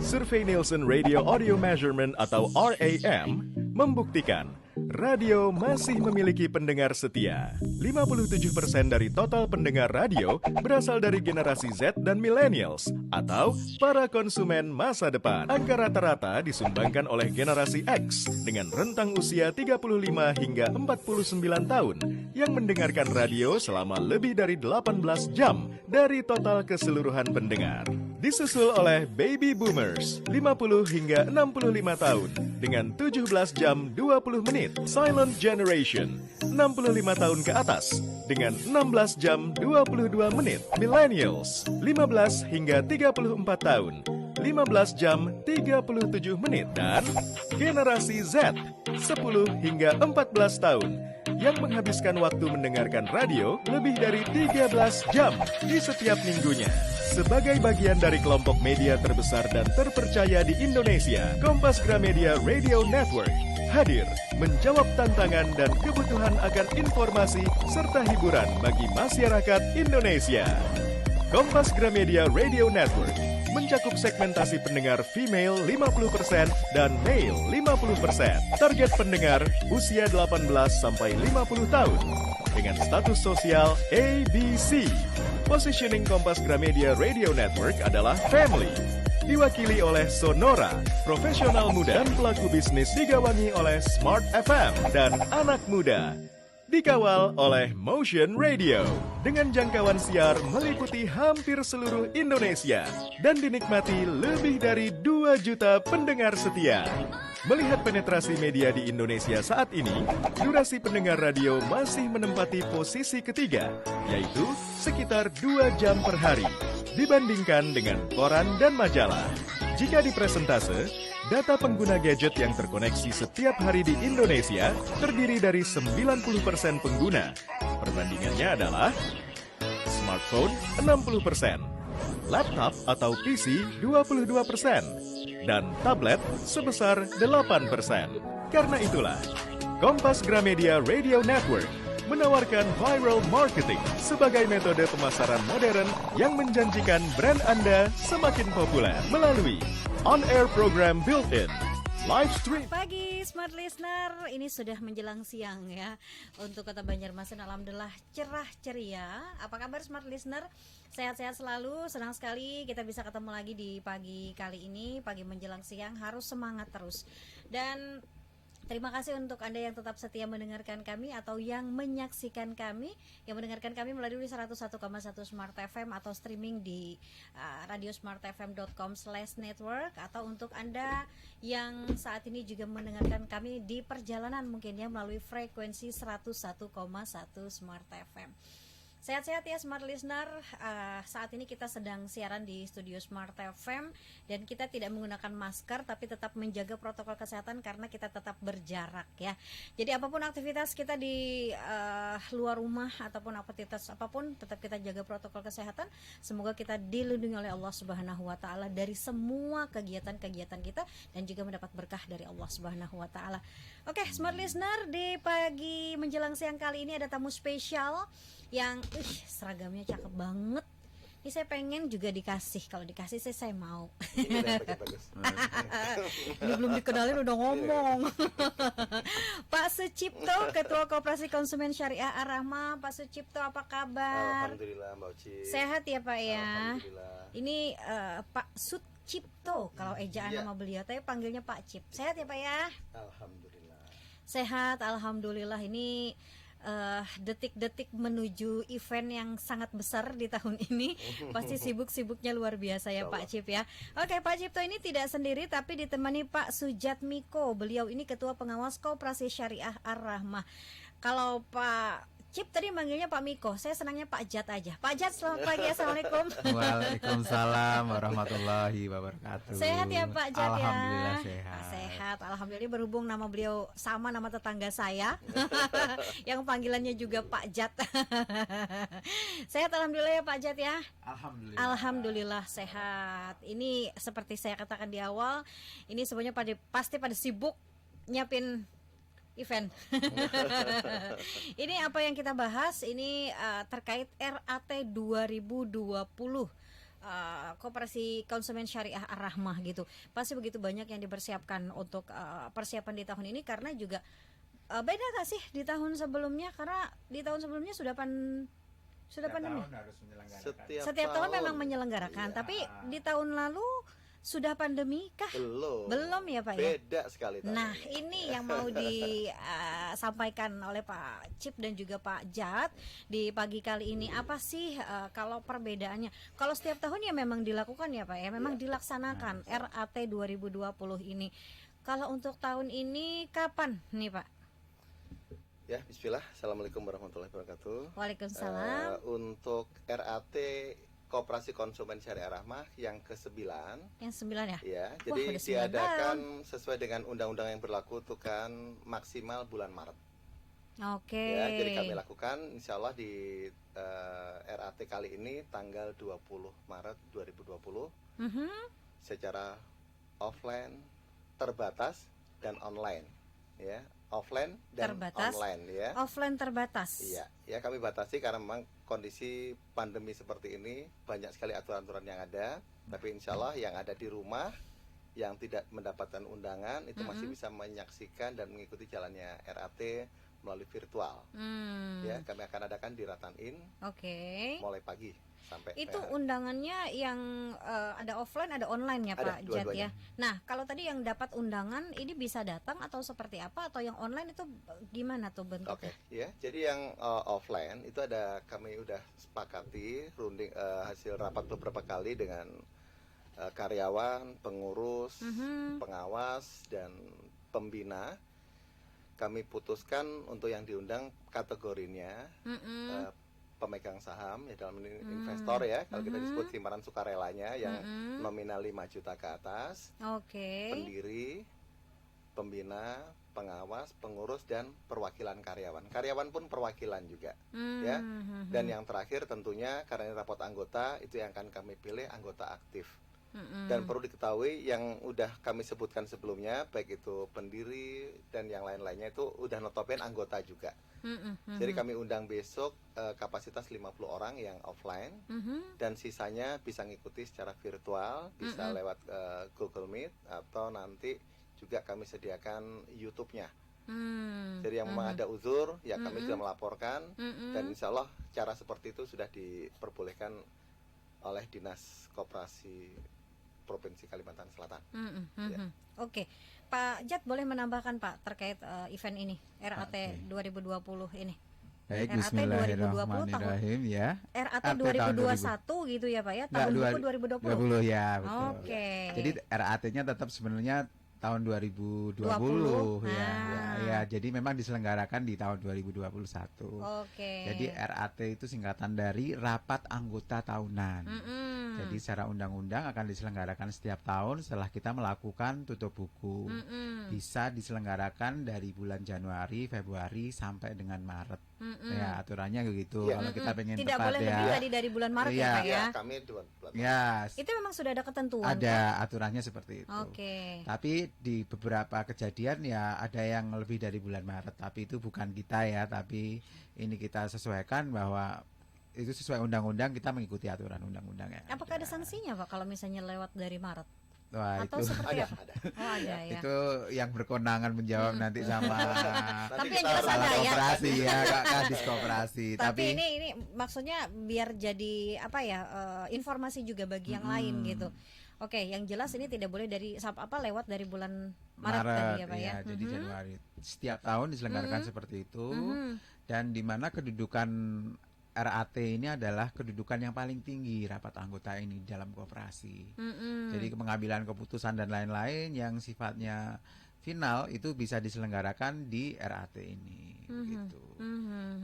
Survei Nielsen Radio Audio Measurement atau RAM membuktikan radio masih memiliki pendengar setia. 57% dari total pendengar radio berasal dari generasi Z dan millennials atau para konsumen masa depan. Angka rata-rata disumbangkan oleh generasi X dengan rentang usia 35 hingga 49 tahun yang mendengarkan radio selama lebih dari 18 jam dari total keseluruhan pendengar. Disusul oleh Baby Boomers 50 hingga 65 tahun dengan 17 jam 20 menit. Silent Generation 65 tahun ke atas dengan 16 jam 22 menit. Millennials 15 hingga 34 tahun 15 jam 37 menit. Dan generasi Z 10 hingga 14 tahun yang menghabiskan waktu mendengarkan radio lebih dari 13 jam di setiap minggunya. Sebagai bagian dari kelompok media terbesar dan terpercaya di Indonesia, Kompas Gramedia Radio Network hadir menjawab tantangan dan kebutuhan akan informasi serta hiburan bagi masyarakat Indonesia. Kompas Gramedia Radio Network mencakup segmentasi pendengar female 50% dan male 50%. Target pendengar usia 18 sampai 50 tahun dengan status sosial ABC. Positioning Kompas Gramedia Radio Network adalah family. Diwakili oleh Sonora, profesional muda dan pelaku bisnis, digawangi oleh Smart FM dan anak muda. Dikawal oleh Motion Radio dengan jangkauan siar meliputi hampir seluruh Indonesia dan dinikmati lebih dari 2 juta pendengar setia. Melihat penetrasi media di Indonesia saat ini, durasi pendengar radio masih menempati posisi ketiga, yaitu sekitar 2 jam per hari, dibandingkan dengan koran dan majalah. Jika dipresentase, data pengguna gadget yang terkoneksi setiap hari di Indonesia terdiri dari 90% pengguna. Perbandingannya adalah smartphone 60%, laptop atau PC 22%, dan tablet sebesar 8%. Karena itulah, Kompas Gramedia Radio Network menawarkan viral marketing sebagai metode pemasaran modern yang menjanjikan brand Anda semakin populer melalui on-air program built-in, live stream. Pagi Smart Listener, ini sudah menjelang siang ya. Untuk Kota Banjarmasin alhamdulillah cerah ceria. Apa kabar Smart Listener? Sehat-sehat selalu, senang sekali kita bisa ketemu lagi di pagi kali ini. Pagi menjelang siang harus semangat terus. Dan terima kasih untuk Anda yang tetap setia mendengarkan kami atau yang menyaksikan kami, yang mendengarkan kami melalui 101,1 Smart FM atau streaming di radiosmartfm.com/network, atau untuk Anda yang saat ini juga mendengarkan kami di perjalanan mungkin ya melalui frekuensi 101,1 Smart FM. Sehat-sehat ya Smart Listener. Saat ini kita sedang siaran di studio Smart FM dan kita tidak menggunakan masker tapi tetap menjaga protokol kesehatan karena kita tetap berjarak ya. Jadi apapun aktivitas kita di luar rumah ataupun aktivitas apapun tetap kita jaga protokol kesehatan. Semoga kita dilindungi oleh Allah Subhanahu wa taala dari semua kegiatan-kegiatan kita dan juga mendapat berkah dari Allah Subhanahu wa taala. Oke, Smart Listener, di pagi menjelang siang kali ini ada tamu spesial yang seragamnya cakep banget. Ini saya pengen juga dikasih. Kalau dikasih saya mau. Ini belum dikenalin udah ngomong. Pak Sucipto, Ketua Koperasi Konsumen Syariah Ar-Rahmah. Pak Sucipto, apa kabar? Alhamdulillah Mbak Uci. Sehat ya Pak ya? Alhamdulillah. Ini Pak Sucipto kalau ejaan nama beliau, tapi panggilnya Pak Cip. Sehat ya Pak ya? Alhamdulillah. Sehat, alhamdulillah. Ini detik-detik menuju event yang sangat besar di tahun ini. Pasti sibuk-sibuknya luar biasa ya Pak Cip ya. Oke, Pak Cipto ini tidak sendiri tapi ditemani Pak Sujatmiko. Beliau ini Ketua Pengawas Koperasi Syariah Ar-Rahmah. Kalau Pak Cip tadi manggilnya Pak Miko, saya senangnya Pak Jat aja. Pak Jat, selamat pagi, assalamualaikum. Waalaikumsalam warahmatullahi wabarakatuh. Sehat ya Pak Jat ya? Alhamdulillah sehat. Sehat, alhamdulillah. Berhubung nama beliau sama nama tetangga saya, yang panggilannya juga Pak Jat. Sehat alhamdulillah ya Pak Jat ya? Alhamdulillah. Alhamdulillah sehat. Ini seperti saya katakan di awal, ini semuanya pasti pada sibuk nyiapin event. Ini apa yang kita bahas ini terkait RAT 2020 Koperasi Konsumen Syariah Ar-Rahmah gitu. Pasti begitu banyak yang dipersiapkan untuk persiapan di tahun ini, karena juga beda gak sih di tahun sebelumnya? Karena di tahun sebelumnya sudah pandemi. Setiap tahun memang menyelenggarakan, Iya. tapi di tahun lalu sudah pandemi kah? Belum ya Pak ya? Beda sekali tahun Nah, ini. ini yang mau disampaikan oleh Pak Cip dan juga Pak Jat di pagi kali ini. Apa sih kalau perbedaannya? Kalau setiap tahun ya memang dilakukan ya Pak ya, memang dilaksanakan RAT 2020 ini. Kalau untuk tahun ini kapan nih Pak? Ya, bismillah. Assalamualaikum warahmatullahi wabarakatuh. Waalaikumsalam. Untuk RAT Koperasi Konsumen Syariah Rahmah yang ke-9, Yang 9 ya? ya. Wah, Jadi udah 9 diadakan sesuai dengan undang-undang yang berlaku itu kan maksimal bulan Maret. Oke. Ya, jadi kami lakukan insya Allah di RAT kali ini tanggal 20 Maret 2020 Mhm. secara offline terbatas dan online, ya. Offline dan Terbatas. online, ya. Offline terbatas. Iya, ya kami batasi karena memang kondisi pandemi seperti ini banyak sekali aturan-aturan yang ada. Tapi insya Allah yang ada di rumah yang tidak mendapatkan undangan itu masih bisa menyaksikan dan mengikuti jalannya RAT melalui virtual. Ya, kami akan adakan di Ratan-In Oke. mulai pagi sampai Itu undangannya yang ada offline ada online ya Ada, Pak Jat dua-duanya. ya. Nah kalau tadi yang dapat undangan ini bisa datang atau seperti apa, atau yang online itu gimana tuh bentuknya? Oke, ya. Jadi yang offline itu ada kami udah sepakati runding hasil rapat beberapa kali dengan karyawan, pengurus, pengawas dan pembina. Kami putuskan untuk yang diundang kategorinya pemegang saham ya, dalam ini investor ya, kalau kita disebut simpanan sukarelanya yang nominal 5 juta ke atas, Oke. pendiri, pembina, pengawas, pengurus dan perwakilan karyawan. Karyawan pun perwakilan juga, ya. Dan yang terakhir tentunya karena ini rapat anggota, itu yang akan kami pilih anggota aktif. Dan perlu diketahui yang udah kami sebutkan sebelumnya, baik itu pendiri dan yang lain-lainnya itu udah notabene anggota juga. Jadi kami undang besok kapasitas 50 orang yang offline, dan sisanya bisa ngikuti secara virtual, bisa lewat Google Meet atau nanti juga kami sediakan YouTube-nya. Jadi yang memang ada uzur ya kami sudah melaporkan, dan insya Allah cara seperti itu sudah diperbolehkan oleh Dinas Koperasi Provinsi Kalimantan Selatan. Ya. Oke. Pak Jat boleh menambahkan Pak terkait event ini RAT 2020 ini? Baik, RAT bismillahirrahmanirrahim ya. RAT tahun 2021 gitu ya Pak ya, tahun buku 2020. 2020 ya, betul. Oke. Jadi RAT-nya tetap sebenarnya tahun 2020 ya. Ya, jadi memang diselenggarakan di tahun 2021. Oke. Jadi RAT itu singkatan dari Rapat Anggota Tahunan. Jadi secara undang-undang akan diselenggarakan setiap tahun setelah kita melakukan tutup buku. Bisa diselenggarakan dari bulan Januari, Februari sampai dengan Maret. Ya, aturannya begitu. Ya. Kalau kita pengen Tidak tepat boleh ya. lebih dari bulan Maret ya Iya. Pak ya. Ya, kami bulan Ya, Itu memang sudah ada ketentuan. ada aturannya seperti itu. Oke. Tapi di beberapa kejadian ya ada yang lebih dari bulan Maret, tapi itu bukan kita ya, tapi ini kita sesuaikan bahwa itu sesuai undang-undang, kita mengikuti aturan undang-undang ya. Apakah ada sanksinya Pak kalau misalnya lewat dari Maret? Wah, Atau itu seperti ada, apa? ada. Oh ada ya. itu yang berkewenangan menjawab nanti sama Tapi yang kita jelas kepala ada ya. koperasi ya, Kadis Koperasi. Tapi ini maksudnya biar jadi apa ya, informasi juga bagi yang lain gitu. Oke, yang jelas ini tidak boleh dari lewat dari bulan Maret tadi ya Pak ya. Jadi Januari. Setiap tahun diselenggarakan seperti itu. Dan di mana kedudukan RAT ini adalah kedudukan yang paling tinggi rapat anggota ini dalam koperasi. Jadi pengambilan keputusan dan lain-lain yang sifatnya final itu bisa diselenggarakan di RAT ini gitu.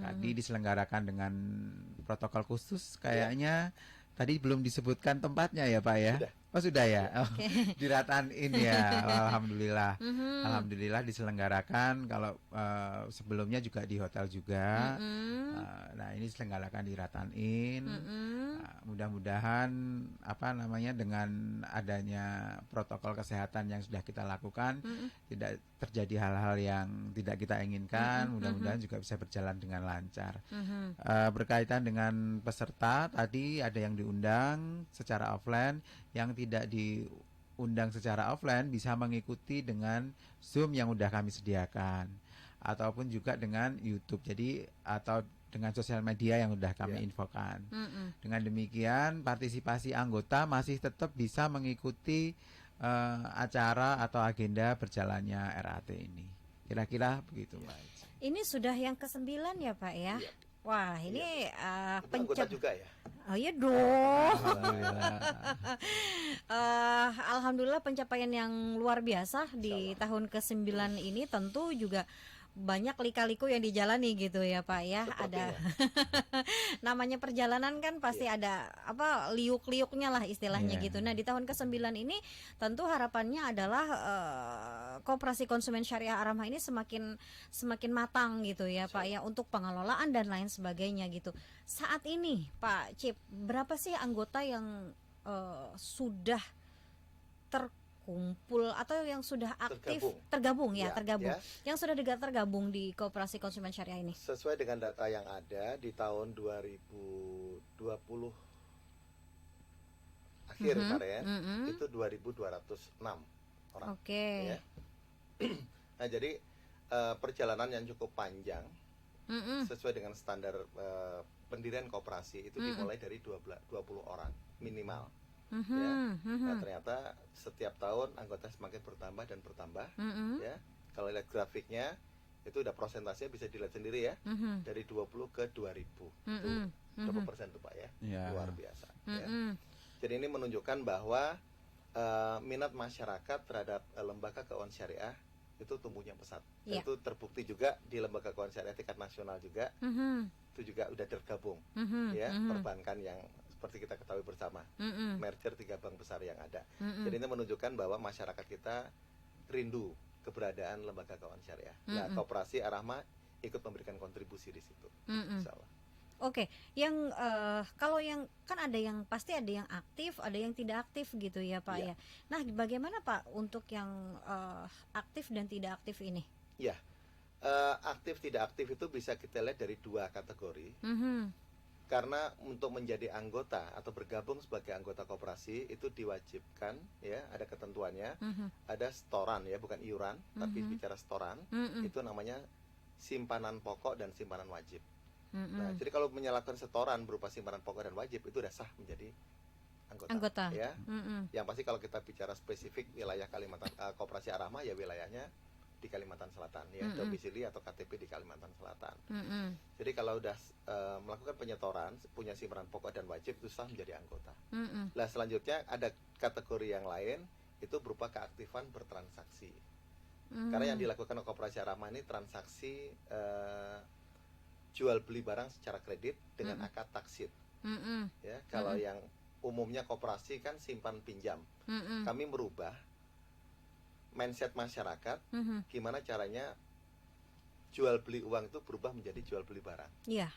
Tadi diselenggarakan dengan protokol khusus kayaknya. Tadi belum disebutkan tempatnya ya Pak ya? Sudah. Oh sudah ya? Oh, di Ratan-In ya, alhamdulillah. Alhamdulillah diselenggarakan. Kalau sebelumnya juga di hotel juga. Nah ini diselenggarakan di Ratan-In. mudah-mudahan dengan adanya protokol kesehatan yang sudah kita lakukan tidak terjadi hal-hal yang tidak kita inginkan. Mudah-mudahan juga bisa berjalan dengan lancar. Berkaitan dengan peserta, tadi ada yang diundang secara offline, yang tidak diundang secara offline bisa mengikuti dengan Zoom yang udah kami sediakan, ataupun juga dengan YouTube, jadi atau dengan sosial media yang udah kami infokan. Dengan demikian partisipasi anggota masih tetap bisa mengikuti acara atau agenda berjalannya RAT ini. Kira-kira begitu, Pak. Ini sudah yang ke-9 ya Pak ya? Iya. Wah, ini anggota juga ya? Oh iya dong. Alhamdulillah pencapaian yang luar biasa di tahun ke-9 ini, tentu juga banyak lika-liku yang dijalani gitu ya Pak ya. Ada namanya perjalanan kan pasti ada liuk-liuknya lah istilahnya gitu. Nah, di tahun ke-9 ini tentu harapannya adalah Koperasi Konsumen Syariah Ar-Rahmah ini semakin matang gitu ya Pak ya, untuk pengelolaan dan lain sebagainya gitu. Saat ini Pak Cip, berapa sih anggota yang sudah terkumpul atau yang sudah aktif tergabung. Yang sudah tergabung di Koperasi Konsumen Syariah ini? Sesuai dengan data yang ada di tahun 2020 akhir kemarin itu 2.206 orang. Oke. Ya. Nah, jadi perjalanan yang cukup panjang sesuai dengan standar pendirian koperasi itu dimulai dari 20 orang minimal. Nah, ternyata setiap tahun anggota semakin bertambah dan bertambah. Ya, kalau lihat grafiknya itu udah persentasenya bisa dilihat sendiri ya, dari 20 ke 2000. Itu berapa persen tuh Pak ya? Luar biasa. Ya. Jadi ini menunjukkan bahwa minat masyarakat terhadap lembaga keuangan syariah itu tumbuhnya pesat. Itu terbukti juga di lembaga keuangan syariah tingkat nasional juga. Itu juga udah tergabung ya, perbankan yang seperti kita ketahui bersama, merger 3 bank besar yang ada. Jadi ini menunjukkan bahwa masyarakat kita rindu keberadaan lembaga keuangan syariah. Nah, Koperasi Ar-Rahmah ikut memberikan kontribusi di situ. Insyaallah. Oke, yang kalau yang kan ada yang pasti ada yang aktif, ada yang tidak aktif gitu ya Pak ya. Nah, bagaimana Pak untuk yang aktif dan tidak aktif ini? Ya, aktif tidak aktif itu bisa kita lihat dari 2 kategori. Karena untuk menjadi anggota atau bergabung sebagai anggota koperasi itu diwajibkan ya, ada ketentuannya, ada setoran ya, bukan iuran, tapi bicara setoran, itu namanya simpanan pokok dan simpanan wajib. Nah, jadi kalau menyalakan setoran berupa simpanan pokok dan wajib itu udah sah menjadi anggota. Ya. Yang pasti kalau kita bicara spesifik wilayah Kalimantan, Koperasi Ar-Rahmah ya wilayahnya di Kalimantan Selatan ya, domisili atau KTP di Kalimantan Selatan. Jadi kalau udah melakukan penyetoran, punya simpanan pokok dan wajib, itu sah menjadi anggota. Nah, selanjutnya ada kategori yang lain, itu berupa keaktifan bertransaksi. Karena yang dilakukan oleh Koperasi Ar-Rahmah ini transaksi jual beli barang secara kredit dengan akad taksid. Ya, kalau yang umumnya koperasi kan simpan pinjam. Kami merubah mindset masyarakat, gimana caranya jual beli uang itu berubah menjadi jual beli barang. Ya,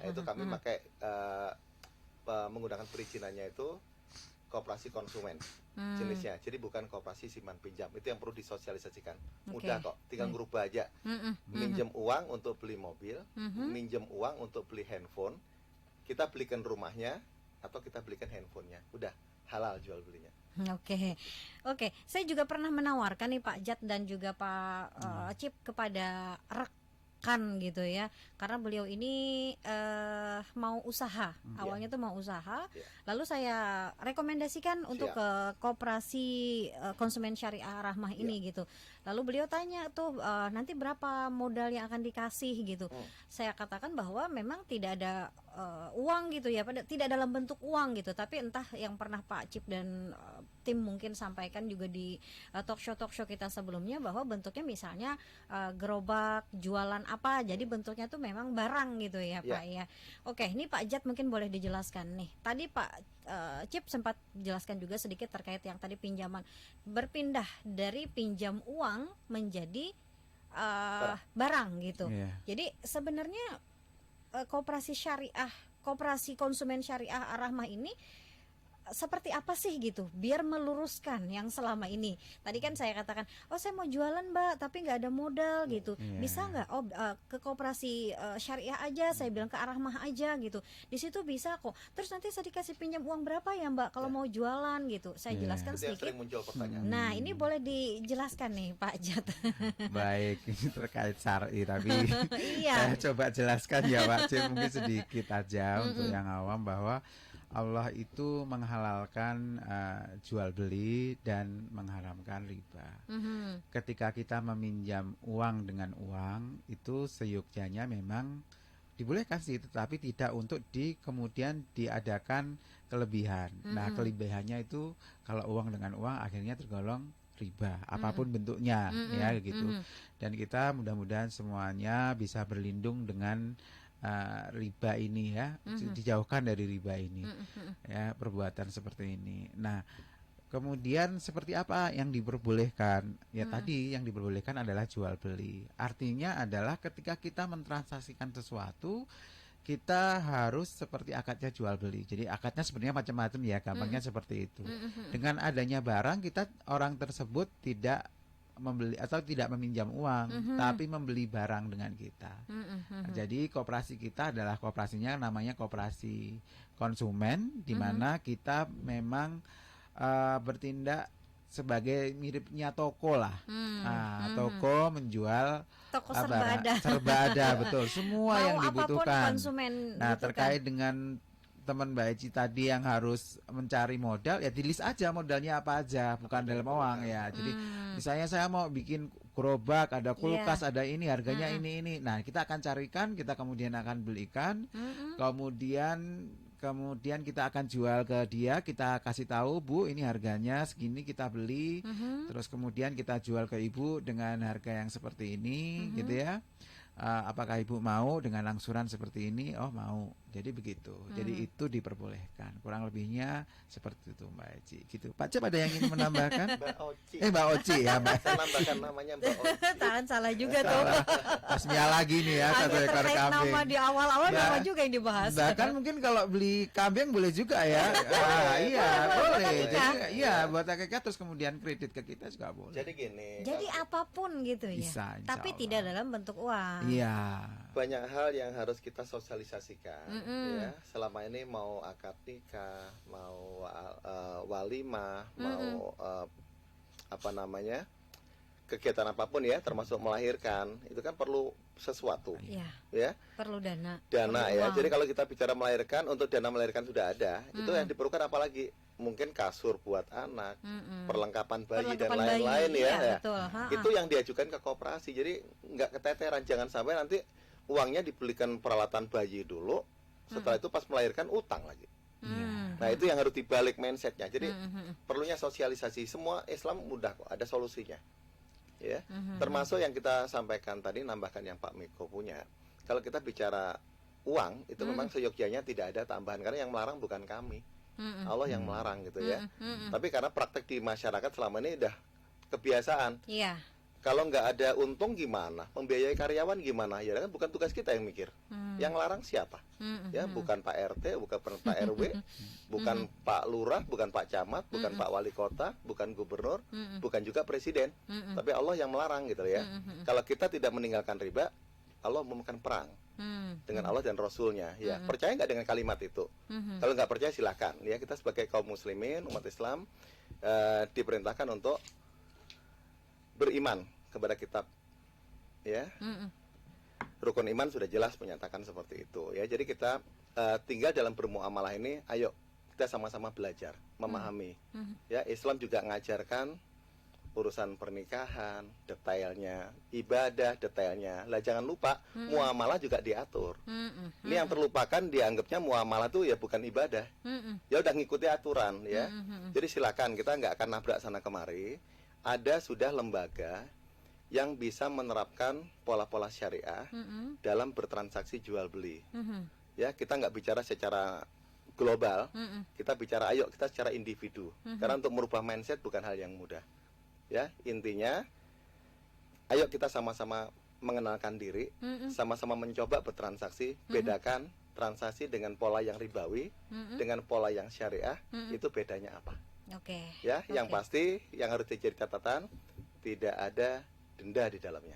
itu kami pakai menggunakan perizinannya itu koperasi konsumen jenisnya. Jadi bukan koperasi simpan pinjam. Itu yang perlu disosialisasikan. Mudah kok, tinggal merubah aja. Minjem uang untuk beli mobil, minjem uang untuk beli handphone. Kita belikan rumahnya atau kita belikan handphonenya. Udah halal jual belinya. Oke. Saya juga pernah menawarkan nih Pak Jat dan juga Pak Cip kepada rekan gitu ya, karena beliau ini mau usaha. Awalnya tuh mau usaha, lalu saya rekomendasikan untuk ke Koperasi Konsumen Syariah Ar-Rahmah ini gitu. Lalu beliau tanya tuh nanti berapa modal yang akan dikasih gitu. Saya katakan bahwa memang tidak ada uang gitu ya, tidak dalam bentuk uang gitu, tapi entah yang pernah Pak Cip dan tim mungkin sampaikan juga di talk show kita sebelumnya, bahwa bentuknya misalnya gerobak jualan apa, jadi bentuknya tuh memang barang gitu ya Pak ya. Oke, ini Pak Jat mungkin boleh dijelaskan nih. Tadi Pak Cip sempat jelaskan juga sedikit terkait yang tadi pinjaman, berpindah dari pinjam uang menjadi barang gitu. Jadi sebenarnya Koperasi Syariah koperasi konsumen syariah Ar-Rahmah ini seperti apa sih gitu, biar meluruskan yang selama ini. Tadi kan saya katakan, oh saya mau jualan Mbak, tapi nggak ada modal gitu. Bisa nggak? Oh ke koperasi syariah aja, saya bilang ke Ar-Rahmah aja gitu. Di situ bisa kok. Terus nanti saya dikasih pinjam uang berapa ya Mbak kalau mau jualan gitu. Saya jelaskan Itu yang sedikit. sering muncul pertanyaan. Nah ini boleh dijelaskan nih Pak Jat. Baik, ini terkait syar'i tapi Iya. saya coba jelaskan ya Pak Cip, mungkin sedikit aja untuk yang awam bahwa Allah itu menghalalkan jual beli dan mengharamkan riba. Ketika kita meminjam uang dengan uang, itu seyogyanya memang dibolehkan sih, tetapi tidak untuk kemudian diadakan kelebihan. Nah, kelebihannya itu kalau uang dengan uang akhirnya tergolong riba, apapun bentuknya, ya gitu. Dan kita mudah-mudahan semuanya bisa berlindung dengan riba ini ya, dijauhkan dari riba ini, ya, perbuatan seperti ini. Nah, kemudian seperti apa yang diperbolehkan? Ya tadi yang diperbolehkan adalah jual beli. Artinya adalah ketika kita mentransaksikan sesuatu, kita harus seperti akadnya jual beli. Jadi akadnya sebenarnya macam-macam ya, gampangnya seperti itu. Dengan adanya barang, kita orang tersebut tidak membeli atau tidak meminjam uang, tapi membeli barang dengan kita. Nah, jadi koperasi kita adalah koperasinya namanya koperasi konsumen, di mana kita memang bertindak sebagai miripnya toko lah. Toko menjual Toko serba ada. serba ada, betul, semua Mau yang apapun dibutuhkan. konsumen Nah, butuhkan. terkait dengan teman Mbak Eci tadi yang harus mencari modal, ya di list aja modalnya apa aja, bukan dalam uang ya. Jadi misalnya saya mau bikin gerobak, ada kulkas, ada ini, harganya ini. Nah, kita akan carikan, kita kemudian akan belikan, kemudian kita akan jual ke dia, kita kasih tahu, Bu, ini harganya segini, kita beli, terus kemudian kita jual ke Ibu dengan harga yang seperti ini, gitu ya. Apakah Ibu mau dengan angsuran seperti ini? Oh, mau. Jadi begitu. Jadi itu diperbolehkan. Kurang lebihnya seperti itu Mbak Eci. Gitu. Pak Cep ada yang ingin menambahkan? Mbak Oci. Mbak Oci ya, Mbak. Saya nambahkan namanya Mbak Oci. Tangan salah juga tuh. Tasmia lagi nih ya, satu Hanya ekor terkait kambing. nama di awal-awal, Ya. nama juga yang dibahas. Bahkan mungkin kalau beli kambing boleh juga ya. Iya, boleh. Jadi iya, buat akikah terus kemudian kredit ke kita juga boleh. Jadi gini. Jadi apapun gitu ya. Bisa, insya Tapi Allah. tidak dalam bentuk uang. Iya. Banyak hal yang harus kita sosialisasikan ya. Selama ini mau akad nikah, mau walimah, mau apa namanya, kegiatan apapun ya, termasuk melahirkan, itu kan perlu sesuatu Iya, ya, perlu dana. dana Perlu ya. uang. Jadi kalau kita bicara melahirkan, untuk dana melahirkan sudah ada, itu yang diperlukan apalagi? Mungkin kasur buat anak, perlengkapan bayi dan Perlengkapan bayi, lain-lain iya, ya. betul. Ha-ha. Itu yang diajukan ke koperasi. Jadi nggak keteteran, jangan sampai nanti uangnya dibelikan peralatan bayi dulu, setelah itu pas melahirkan utang lagi. Nah, itu yang harus dibalik mindsetnya. Jadi perlunya sosialisasi. Semua Islam mudah kok, ada solusinya. Ya, termasuk yang kita sampaikan tadi, nambahkan yang Pak Miko punya. Kalau kita bicara uang, itu memang seyogyanya tidak ada tambahan, karena yang melarang bukan kami, Allah yang melarang gitu ya. Tapi karena praktek di masyarakat selama ini udah kebiasaan. Iya. Kalau nggak ada untung gimana? Membiayai karyawan gimana? Ya kan bukan tugas kita yang mikir. Yang larang siapa? Ya, bukan Pak RT, bukan Pak RW, bukan Pak Lurah, bukan Pak Camat, bukan Pak Wali Kota, bukan Gubernur, bukan juga Presiden. Tapi Allah yang melarang gitu ya. Kalau kita tidak meninggalkan riba, Allah mengumumkan perang dengan Allah dan Rasulnya. Ya, percaya nggak dengan kalimat itu? Kalau nggak percaya silakan. Ya, kita sebagai kaum muslimin, umat Islam, diperintahkan untuk beriman kepada kitab, ya. Rukun iman sudah jelas menyatakan seperti itu, ya. Jadi kita tinggal dalam bermuamalah ini, ayo kita sama-sama belajar, memahami. Ya, Islam juga mengajarkan urusan pernikahan, detailnya, ibadah, detailnya. Lah jangan lupa, muamalah juga diatur. Ini yang terlupakan, dianggapnya muamalah itu ya bukan ibadah. Ya udah ngikuti aturan, ya. Jadi silakan, kita nggak akan nabrak sana kemari. Ada sudah lembaga yang bisa menerapkan pola-pola syariah dalam bertransaksi jual beli. Ya, kita nggak bicara secara global, kita bicara ayo kita secara individu. Karena untuk merubah mindset bukan hal yang mudah. Ya, intinya ayo kita sama-sama mengenalkan diri, sama-sama mencoba bertransaksi, bedakan transaksi dengan pola yang ribawi dengan pola yang syariah, itu bedanya apa? Oke. Ya, yang pasti yang harus dijadi catatan, tidak ada denda di dalamnya.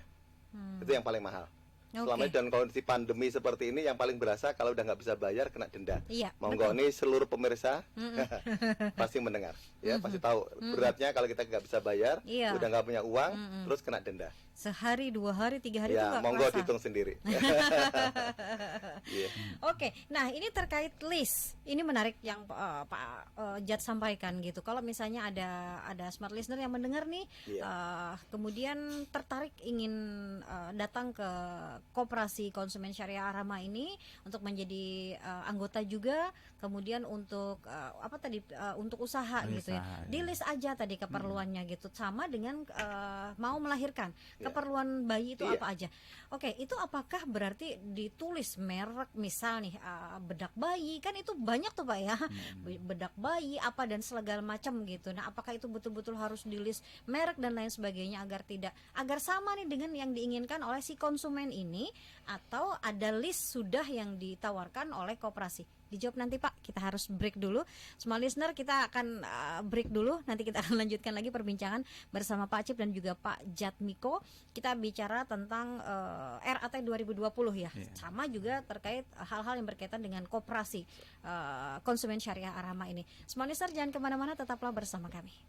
Itu yang paling mahal. Selama ini dan kondisi pandemi seperti ini, yang paling berasa kalau udah nggak bisa bayar kena denda. Iya, Monggo nih seluruh pemirsa pasti mendengar, ya pasti tahu beratnya kalau kita nggak bisa bayar, udah nggak punya uang, terus kena denda. Sehari, 2 hari, 3 hari itu Ya, nggak monggo kerasa. dihitung sendiri. Yeah. Oke, nah ini terkait list, ini menarik yang Pak Jat sampaikan gitu. Kalau misalnya ada smart listener yang mendengar nih, kemudian tertarik ingin datang ke Koperasi Konsumen Syariah Ar-Rahmah ini untuk menjadi anggota juga, kemudian untuk untuk usaha gitu ya. Di list aja tadi keperluannya gitu, sama dengan mau melahirkan. Keperluan bayi itu apa aja? Oke, itu apakah berarti ditulis merek, misal nih bedak bayi, kan itu banyak tuh Pak ya, bedak bayi apa dan segala macam gitu. Nah, apakah itu betul-betul harus di list merek dan lain sebagainya agar sama nih dengan yang diinginkan oleh si konsumen ini, atau ada list sudah yang ditawarkan oleh koperasi? Dijawab nanti Pak, kita harus break dulu. Semua listener, kita akan break dulu. Nanti kita akan lanjutkan lagi perbincangan bersama Pak Cip dan juga Pak Jatmiko. Kita bicara tentang RAT 2020 ya. Sama juga terkait hal-hal yang berkaitan dengan Koperasi Konsumen Syariah Ar-Rahmah ini. Semua listener, jangan kemana-mana, tetaplah bersama kami.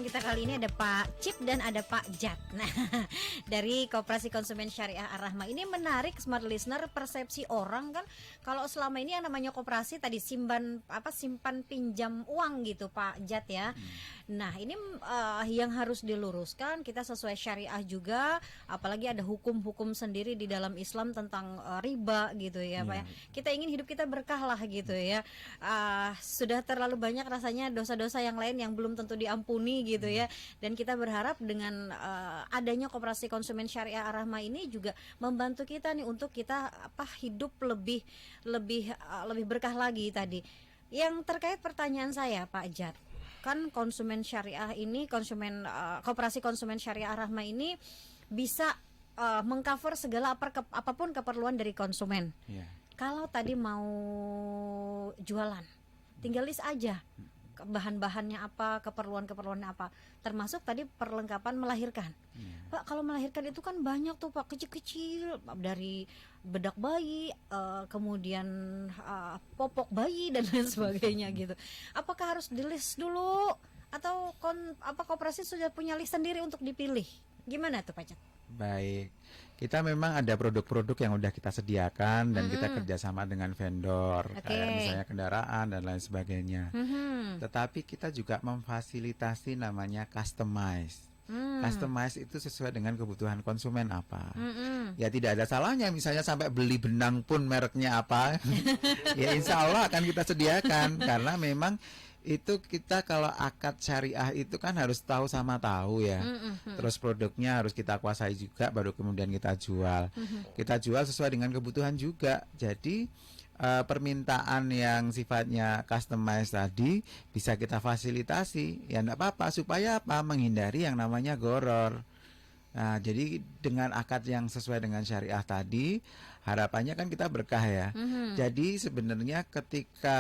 kita kali ini ada Pak Cip dan ada Pak Jat. Nah, dari Koperasi Konsumen Syariah Ar-Rahmah. Ini menarik smart listener, persepsi orang kan kalau selama ini yang namanya koperasi tadi simpan pinjam uang gitu Pak Jat ya. Nah, ini yang harus diluruskan, kita sesuai syariah juga, apalagi ada hukum-hukum sendiri di dalam Islam tentang riba gitu ya Pak ya. Kita ingin hidup kita berkah lah gitu ya. Sudah terlalu banyak rasanya dosa-dosa yang lain yang belum tentu diampuni gitu ya. Dan kita berharap dengan adanya Koperasi Konsumen Syariah Ar-Rahmah ini juga membantu kita nih untuk kita hidup lebih berkah lagi tadi. Yang terkait pertanyaan saya Pak Jat, kan konsumen syariah ini, Koperasi Konsumen Syariah Ar-Rahmah ini bisa mengcover segala apapun keperluan dari konsumen. Kalau tadi mau jualan, tinggal list aja bahan-bahannya apa, keperluan-keperluannya apa, termasuk tadi perlengkapan melahirkan. Pak, kalau melahirkan itu kan banyak tuh Pak, kecil-kecil, dari bedak bayi, kemudian popok bayi dan lain sebagainya gitu. Apakah harus di list dulu atau koperasi sudah punya list sendiri untuk dipilih? Gimana tuh Pak Jat? Baik, kita memang ada produk-produk yang udah kita sediakan dan kita kerjasama dengan vendor, kayak misalnya kendaraan dan lain sebagainya. Tetapi kita juga memfasilitasi namanya customize. Customize itu sesuai dengan kebutuhan konsumen apa. Ya tidak ada salahnya misalnya sampai beli benang pun mereknya apa. Ya insya Allah akan kita sediakan karena memang itu kita kalau akad syariah itu kan harus tahu sama tahu ya. Terus produknya harus kita kuasai juga baru kemudian kita jual. Kita jual sesuai dengan kebutuhan juga. Jadi permintaan yang sifatnya customize tadi bisa kita fasilitasi. Ya enggak apa-apa supaya menghindari yang namanya goror. Nah, jadi dengan akad yang sesuai dengan syariah tadi, harapannya kan kita berkah ya. Jadi sebenarnya ketika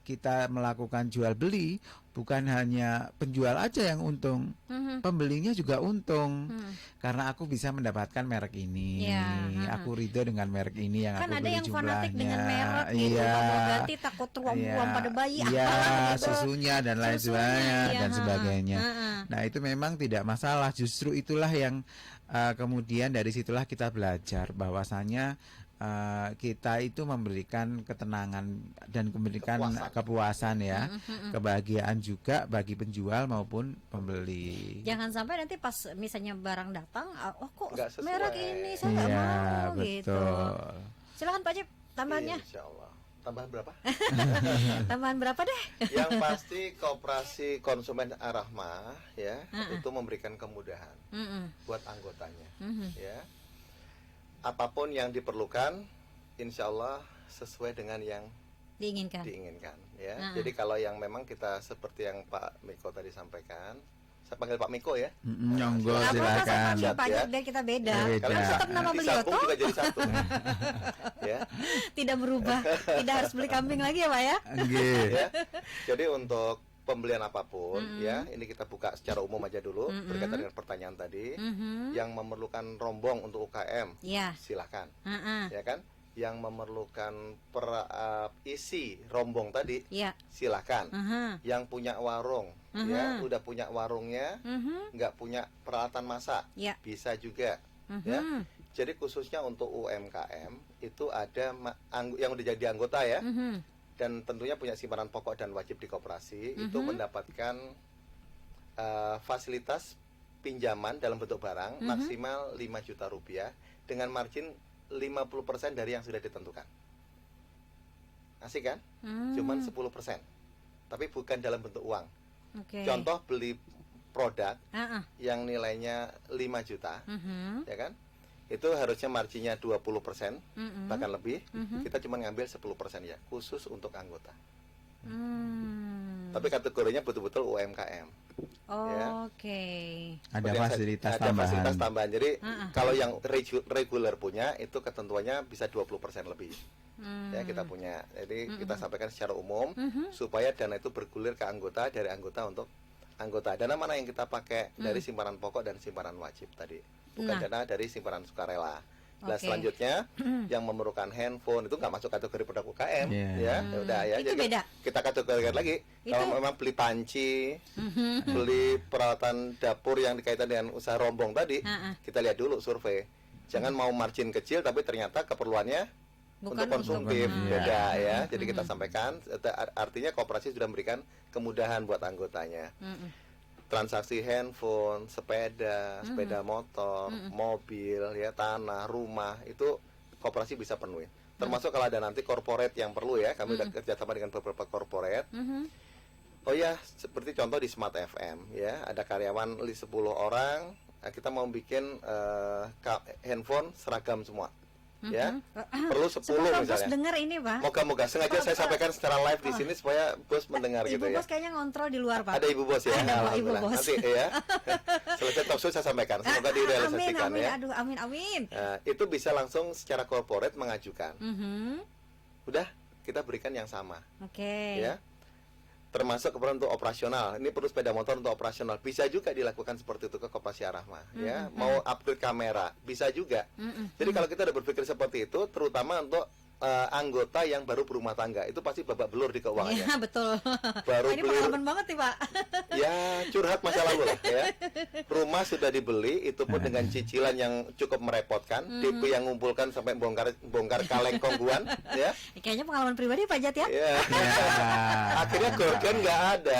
kita melakukan jual beli, bukan hanya penjual aja yang untung, pembelinya juga untung. Karena aku bisa mendapatkan merek ini, aku ridho dengan merek ini yang kan aku beli jumlahnya. Kan ada yang fanatik dengan merek gitu, mau ganti takut ruam-ruam pada bayi, gitu. Susunya dan lain sebagainya dan sebagainya. Nah itu memang tidak masalah, justru itulah yang kemudian dari situlah kita belajar bahwasanya kita itu memberikan ketenangan dan memberikan kepuasan ya, kebahagiaan juga bagi penjual maupun pembeli. Jangan sampai nanti pas misalnya barang datang, kok Nggak sesuai. merek ini saya nggak mau gitu. Silakan Pak Cip, tambahannya. Insya Allah. Tambahan berapa? Tambahan berapa deh? Yang pasti Koperasi Konsumen Ar-Rahmah ya itu memberikan kemudahan buat anggotanya. Ya, apapun yang diperlukan, insya Allah sesuai dengan yang diinginkan. Ya, jadi kalau yang memang kita seperti yang Pak Miko tadi sampaikan, saya panggil Pak Miko ya. Nyonggo silakan. Pak Jat biar kita beda. Kalau tetap nama beliau disambung juga jadi satu. Ya. Tidak berubah, tidak harus beli kambing lagi ya Pak ya. Ya. Jadi untuk pembelian apapun ya, ini kita buka secara umum aja dulu berkaitan dengan pertanyaan tadi. Yang memerlukan rombong untuk UKM, silahkan. Ya kan? Yang memerlukan isi rombong tadi, silahkan. Yang punya warung, ya udah punya warungnya, nggak punya peralatan masak, bisa juga. Ya. Jadi khususnya untuk UMKM itu ada yang udah jadi anggota ya, dan tentunya punya simpanan pokok dan wajib di koperasi, itu mendapatkan fasilitas pinjaman dalam bentuk barang maksimal 5 juta rupiah dengan margin 50% dari yang sudah ditentukan. Asik kan? Cuman 10%. Tapi bukan dalam bentuk uang. Contoh beli produk yang nilainya 5 juta, ya kan? Itu harusnya marginnya 20%, bahkan lebih. Kita cuma ngambil 10% ya, khusus untuk anggota. Tapi kategorinya betul-betul UMKM. Ada fasilitas tambahan. Jadi kalau yang reguler punya itu ketentuannya bisa 20% lebih. Ya kita punya. Jadi kita sampaikan secara umum supaya dana itu bergulir ke anggota, dari anggota untuk anggota. Dana mana yang kita pakai? Dari simpanan pokok dan simpanan wajib tadi. Bukan dana dari simpanan sukarela. Nah, selanjutnya yang memerlukan handphone itu nggak masuk kategori produk UKM, ya udah ya. Itu Jadi beda. kita kategorikan lagi. Kalau memang beli panci, beli peralatan dapur yang dikaitan dengan usaha rombong tadi, kita lihat dulu survei. Jangan mau margin kecil tapi ternyata keperluannya untuk konsumtif, beda ya. Jadi kita sampaikan, artinya koperasi sudah memberikan kemudahan buat anggotanya. Transaksi handphone, sepeda motor, mobil, ya tanah, rumah itu koperasi bisa penuhi. Termasuk kalau ada nanti corporate yang perlu ya, kami udah kerjasama dengan beberapa corporate. Oh ya, seperti contoh di Smart FM ya, ada karyawan 10 orang, kita mau bikin handphone seragam semua. Ya, perlu 10 Semoga misalnya. Bos dengar ini, Pak. Moga-moga sengaja saya sampaikan secara live di sini supaya bos mendengar Ibu gitu ya. Bos kayaknya ngontrol di luar, Pak. Ada Ibu Bos ya. Ada Ibu Bos. Nanti ya. Selesai talk show saya sampaikan. Semoga direalisasikan amin, ya. Aduh, amin. Nah, itu bisa langsung secara corporate mengajukan. Udah, kita berikan yang sama. Oke. Ya. Termasuk keperluan untuk operasional. Ini perlu sepeda motor untuk operasional. Bisa juga dilakukan seperti itu ke Koperasi Arahma. Ya, mau upgrade kamera, bisa juga. Jadi kalau kita udah berpikir seperti itu, terutama untuk anggota yang baru berumah tangga, itu pasti babak belur di keuangannya. Iya, betul. Baru ini beli, pengalaman banget nih, Pak. ya curhat masa lalu lah ya. Rumah sudah dibeli, itu pun dengan cicilan yang cukup merepotkan. DP yang ngumpulkan sampai bongkar kaleng kongguan, ya. Kayaknya pengalaman pribadi Pak Jat ya. Ya. Akhirnya gorden nggak ada.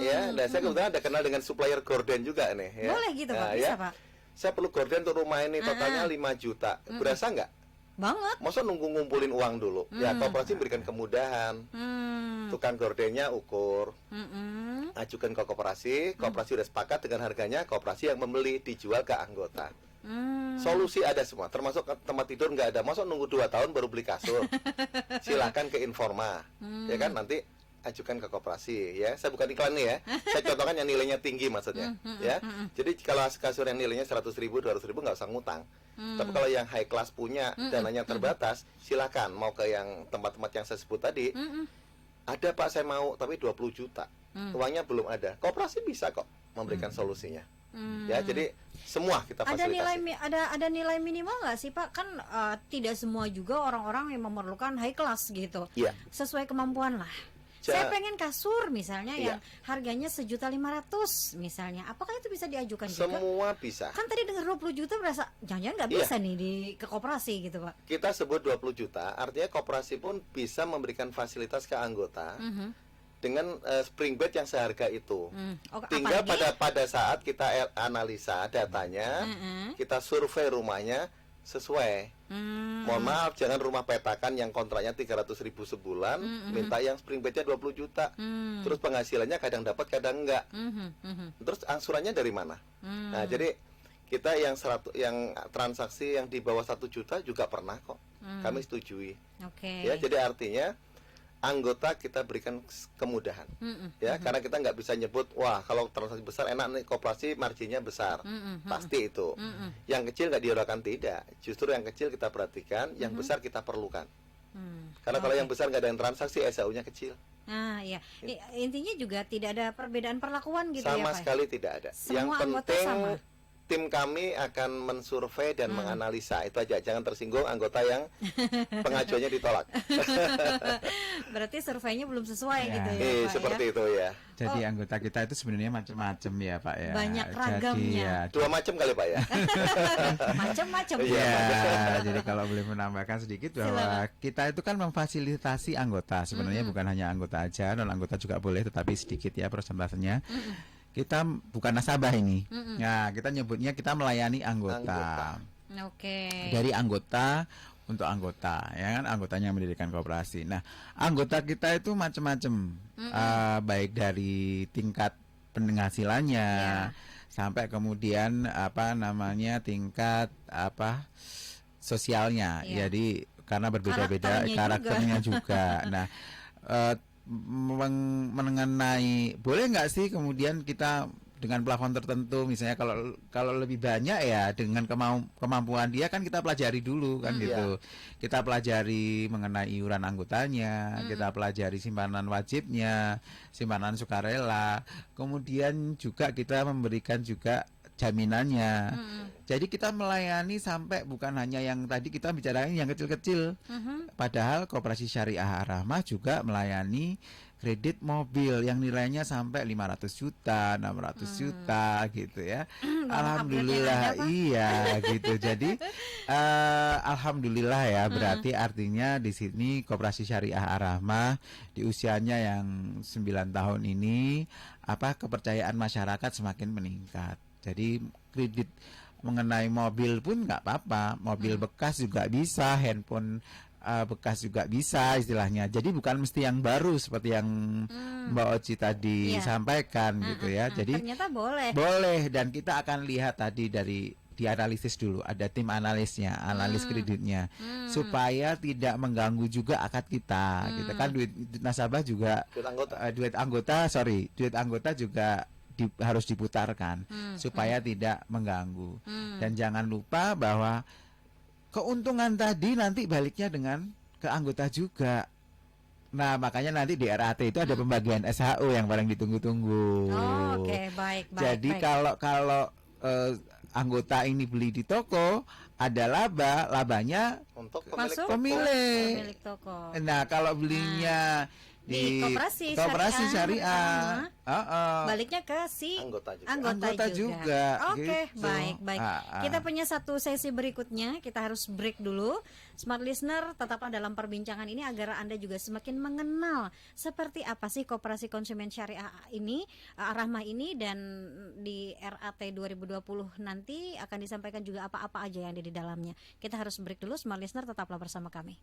Ya, dan saya kebetulan ada kenal dengan supplier gorden juga nih. Ya. Boleh gitu Pak, Nah, bisa ya. Pak. Saya perlu gorden untuk rumah ini totalnya 5 juta. Berasa nggak? Banget. Masa nunggu ngumpulin uang dulu? Ya, koperasi berikan kemudahan. Tukang gordennya ukur, ajukan ke koperasi udah sepakat dengan harganya, koperasi yang membeli, dijual ke anggota. Solusi ada semua, termasuk tempat tidur nggak ada. Masa nunggu 2 tahun baru beli kasur? Silahkan ke Informa, ya kan, nanti ajukan ke koperasi ya. Saya bukan iklan nih ya, saya contohkan yang nilainya tinggi maksudnya ya. Jadi kalau kasur yang nilainya 100.000, 200.000 nggak usah ngutang. Tapi kalau yang high class punya dananya terbatas, silakan mau ke yang tempat-tempat yang saya sebut tadi. Ada Pak, saya mau, tapi 20 juta uangnya belum ada. Koperasi bisa kok memberikan solusinya. Ya, jadi semua kita fasilitasi. Ada nilai minimal nggak sih Pak? Kan tidak semua juga orang-orang yang memerlukan high class gitu. Iya. Sesuai kemampuan lah. Saya pengen kasur misalnya yang harganya 1.500.000 misalnya. Apakah itu bisa diajukan juga? Semua bisa. Kan tadi dengar 20 juta berasa jangan-jangan nggak bisa nih ke koperasi gitu Pak. Kita sebut 20 juta, artinya koperasi pun bisa memberikan fasilitas ke anggota dengan spring bed yang seharga itu. Tinggal pada saat kita analisa datanya, kita survei rumahnya sesuai. Mohon maaf, jangan rumah petakan yang kontraknya 300.000 sebulan, minta yang spring bednya 20 juta. Terus penghasilannya kadang dapat, kadang enggak. Terus angsurannya dari mana? Nah, jadi kita yang transaksi yang di bawah 1 juta juga pernah kok. Kami setujui. Ya, jadi artinya anggota kita berikan kemudahan, ya, karena kita nggak bisa nyebut, wah kalau transaksi besar enak nih koperasi marginnya besar, pasti itu. Yang kecil nggak diadakan, tidak, justru yang kecil kita perhatikan, yang besar kita perlukan, karena kalau yang besar nggak ada yang transaksi, SAU-nya kecil. Nah, ya, intinya juga tidak ada perbedaan perlakuan gitu sama ya Pak? sekali tidak ada. Semua Yang penting sama. tim kami akan mensurvei dan menganalisa, itu aja, jangan tersinggung anggota yang pengajuannya ditolak. Berarti surveinya belum sesuai gitu ya Pak seperti ya? itu ya. Jadi anggota kita itu sebenarnya macam-macam ya Pak ya. Banyak ragamnya. Dua macam kali Pak ya. Macam-macam. Ya, jadi kalau boleh menambahkan sedikit bahwa kita itu kan memfasilitasi anggota. Sebenarnya bukan hanya anggota aja, non anggota juga boleh, tetapi sedikit ya persentasenya. Kita bukan nasabah ini. Nah, kita nyebutnya kita melayani anggota. Oke. Dari anggota untuk anggota, ya kan, anggotanya mendirikan koperasi. Nah, anggota kita itu macam-macam, baik dari tingkat penghasilannya sampai kemudian tingkat sosialnya. Jadi karena berbeda-beda karakternya juga. Nah, mengenai boleh nggak sih kemudian kita dengan plafon tertentu, misalnya kalau lebih banyak ya dengan kemampuan dia, kan kita pelajari dulu kan gitu. Kita pelajari mengenai iuran anggotanya, kita pelajari simpanan wajibnya, simpanan sukarela, kemudian juga kita memberikan juga jaminannya. Jadi kita melayani sampai bukan hanya yang tadi kita bicarain yang kecil-kecil. Padahal Koperasi Syariah Ar-Rahmah juga melayani kredit mobil yang nilainya sampai 500 juta, 600 juta gitu ya. Alhamdulillah iya gitu. Jadi alhamdulillah ya, berarti artinya di sini Koperasi Syariah Ar-Rahmah di usianya yang 9 tahun ini kepercayaan masyarakat semakin meningkat. Jadi kredit mengenai mobil pun nggak apa-apa, mobil bekas juga bisa, handphone bekas juga bisa istilahnya. Jadi bukan mesti yang baru seperti yang Mbak Oci tadi sampaikan gitu ya. Jadi ternyata boleh. Boleh, dan kita akan lihat tadi dari dianalisis dulu, ada tim analisnya, analis kreditnya, supaya tidak mengganggu juga akad kita. Gitu kan duit nasabah juga duit anggota juga harus diputarkan supaya tidak mengganggu. Dan jangan lupa bahwa keuntungan tadi nanti baliknya dengan ke anggota juga. Nah, makanya nanti di RAT itu ada pembagian SHO yang paling ditunggu-tunggu. Oh, oke, baik. Jadi kalau anggota ini beli di toko, ada labanya untuk pemilik toko. Nah, kalau belinya di Koperasi Syariah, baliknya ke si anggota juga. Oke, gitu. baik. Kita punya satu sesi berikutnya, kita harus break dulu. Smart listener, tetaplah dalam perbincangan ini agar Anda juga semakin mengenal seperti apa sih Koperasi Konsumen Syariah ini, Ar-Rahmah ini, dan di RAT 2020 nanti akan disampaikan juga apa-apa aja yang ada di dalamnya. Kita harus break dulu, Smart listener, tetaplah bersama kami.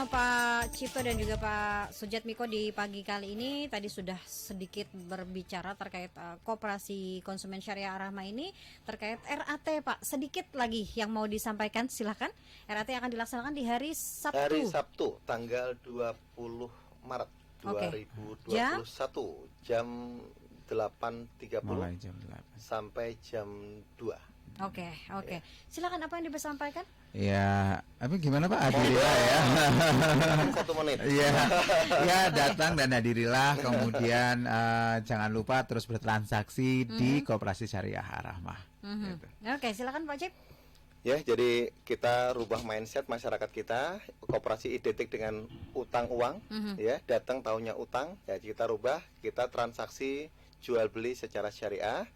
Pak Cipto dan juga Pak Sujatmiko di pagi kali ini. Tadi sudah sedikit berbicara terkait Koperasi Konsumen Syariah Ar-Rahmah ini, terkait RAT Pak. Sedikit lagi yang mau disampaikan, silakan. RAT akan dilaksanakan di hari Sabtu. Hari Sabtu tanggal 20 Maret 2021 jam 8.30 mulai jam 8 sampai jam 2. Oke. Silakan, apa yang disampaikan? Ya, tapi gimana Pak? Hadirilah ya. 1 menit. Ya, datang dan hadirilah. Kemudian jangan lupa terus bertransaksi di Koperasi Syariah Ar-Rahmah. Gitu. Oke, silakan Pak Cip. Ya, jadi kita rubah mindset masyarakat kita. Koperasi identik dengan utang uang, ya, datang taunya utang. Ya, kita rubah, kita transaksi jual beli secara syariah.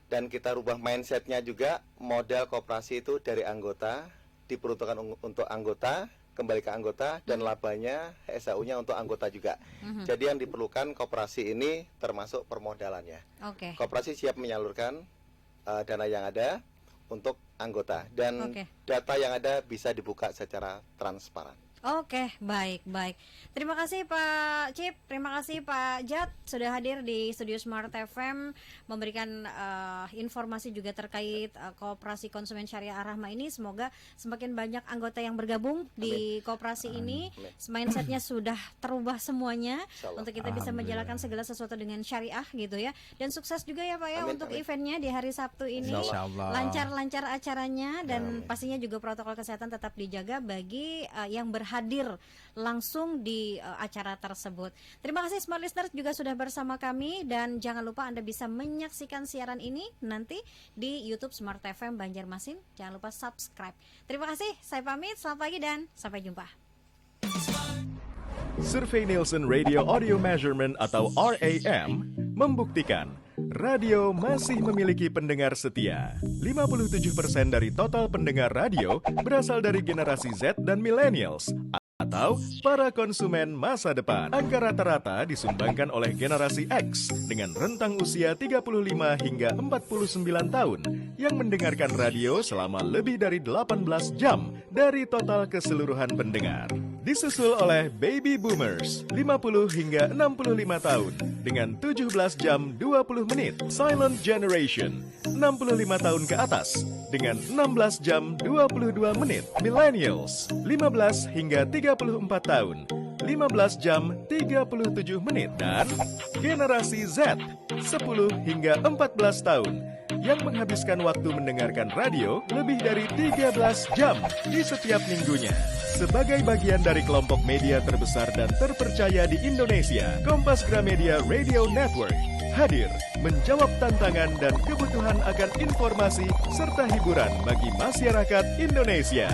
Dan kita rubah mindsetnya juga, modal koperasi itu dari anggota, diperuntukkan untuk anggota, kembali ke anggota, dan labanya SHU-nya untuk anggota juga. Jadi yang diperlukan koperasi ini termasuk permodalannya. Koperasi siap menyalurkan dana yang ada untuk anggota, dan data yang ada bisa dibuka secara transparan. Oke, baik. Terima kasih Pak Cip, terima kasih Pak Jat sudah hadir di Studio Smart FM memberikan informasi juga terkait Koperasi Konsumen Syariah Ar-Rahmah ini. Semoga semakin banyak anggota yang bergabung di koperasi ini. Mindsetnya sudah terubah semuanya untuk kita bisa menjalankan segala sesuatu dengan syariah gitu ya. Dan sukses juga ya Pak ya untuk eventnya di hari Sabtu ini. Lancar-lancar acaranya, dan pastinya juga protokol kesehatan tetap dijaga bagi yang hadir langsung di acara tersebut. Terima kasih Smart Listeners juga sudah bersama kami, dan jangan lupa Anda bisa menyaksikan siaran ini nanti di YouTube Smart FM Banjarmasin. Jangan lupa subscribe. Terima kasih, saya pamit, selamat pagi dan sampai jumpa. Survei Nielsen Radio Audio Measurement atau RAM membuktikan radio masih memiliki pendengar setia. 57% dari total pendengar radio berasal dari generasi Z dan millennials atau para konsumen masa depan. Angka rata-rata disumbangkan oleh generasi X dengan rentang usia 35 hingga 49 tahun yang mendengarkan radio selama lebih dari 18 jam dari total keseluruhan pendengar. Disusul oleh Baby Boomers 50 hingga 65 tahun dengan 17 jam 20 menit. Silent Generation 65 tahun ke atas dengan 16 jam 22 menit. Millennials 15 hingga 34 tahun 15 jam 37 menit. Dan generasi Z 10 hingga 14 tahun yang menghabiskan waktu mendengarkan radio lebih dari 13 jam di setiap minggunya. Sebagai bagian dari kelompok media terbesar dan terpercaya di Indonesia, Kompas Gramedia Radio Network hadir menjawab tantangan dan kebutuhan akan informasi serta hiburan bagi masyarakat Indonesia.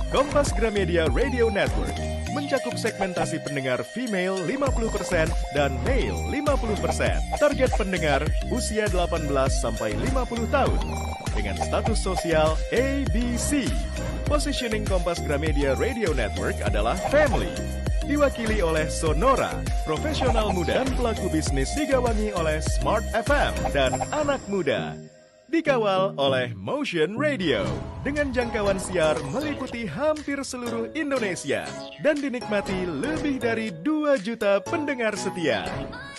Kompas Gramedia Radio Network mencakup segmentasi pendengar female 50% dan male 50%. Target pendengar usia 18 sampai 50 tahun dengan status sosial ABC. Positioning Kompas Gramedia Radio Network adalah family. Diwakili oleh Sonora, profesional muda dan pelaku bisnis, digawangi oleh Smart FM dan anak muda. Dikawal oleh Motion Radio dengan jangkauan siar meliputi hampir seluruh Indonesia dan dinikmati lebih dari 2 juta pendengar setia.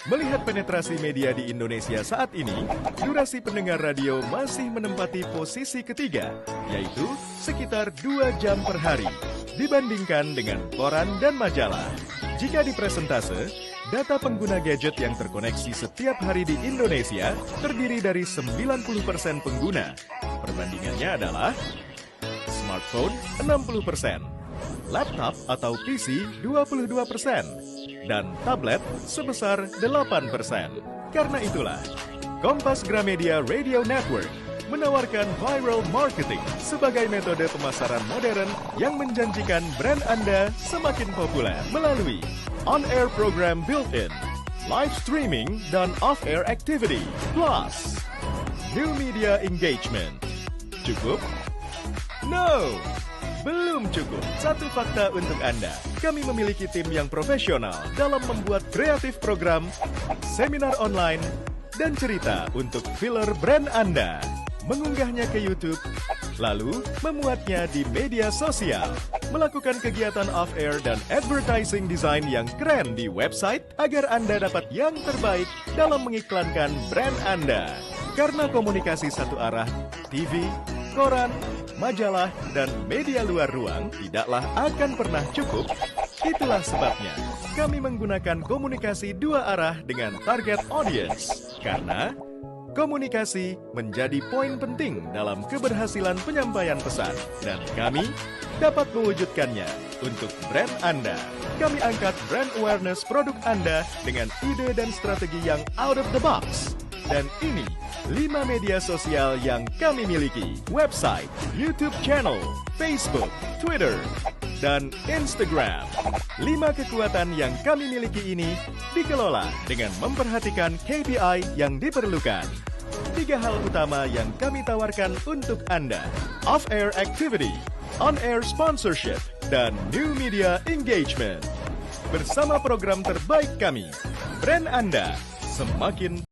Melihat penetrasi media di Indonesia saat ini, durasi pendengar radio masih menempati posisi ketiga, yaitu sekitar 2 jam per hari, dibandingkan dengan koran dan majalah. Jika dipresentase, data pengguna gadget yang terkoneksi setiap hari di Indonesia terdiri dari 90% pengguna. Perbandingannya adalah smartphone 60%, laptop atau PC 22%, dan tablet sebesar 8%. Karena itulah, Kompas Gramedia Radio Network menawarkan viral marketing sebagai metode pemasaran modern yang menjanjikan brand Anda semakin populer melalui on-air program built-in, live streaming, dan off-air activity, plus new media engagement. Cukup? No! Belum cukup. Satu fakta untuk Anda. Kami memiliki tim yang profesional dalam membuat kreatif program, seminar online, dan cerita untuk filler brand Anda. Mengunggahnya ke YouTube, lalu memuatnya di media sosial, melakukan kegiatan off-air dan advertising design yang keren di website agar Anda dapat yang terbaik dalam mengiklankan brand Anda. Karena komunikasi satu arah, TV, koran, majalah, dan media luar ruang tidaklah akan pernah cukup. Itulah sebabnya kami menggunakan komunikasi dua arah dengan target audience. Karena komunikasi menjadi poin penting dalam keberhasilan penyampaian pesan. Dan kami dapat mewujudkannya untuk brand Anda. Kami angkat brand awareness produk Anda dengan ide dan strategi yang out of the box. Dan ini 5 media sosial yang kami miliki: website, YouTube channel, Facebook, Twitter, dan Instagram. 5 kekuatan yang kami miliki ini dikelola dengan memperhatikan KPI yang diperlukan. 3 hal utama yang kami tawarkan untuk Anda: off-air activity, on-air sponsorship, dan new media engagement. Bersama program terbaik kami, brand Anda semakin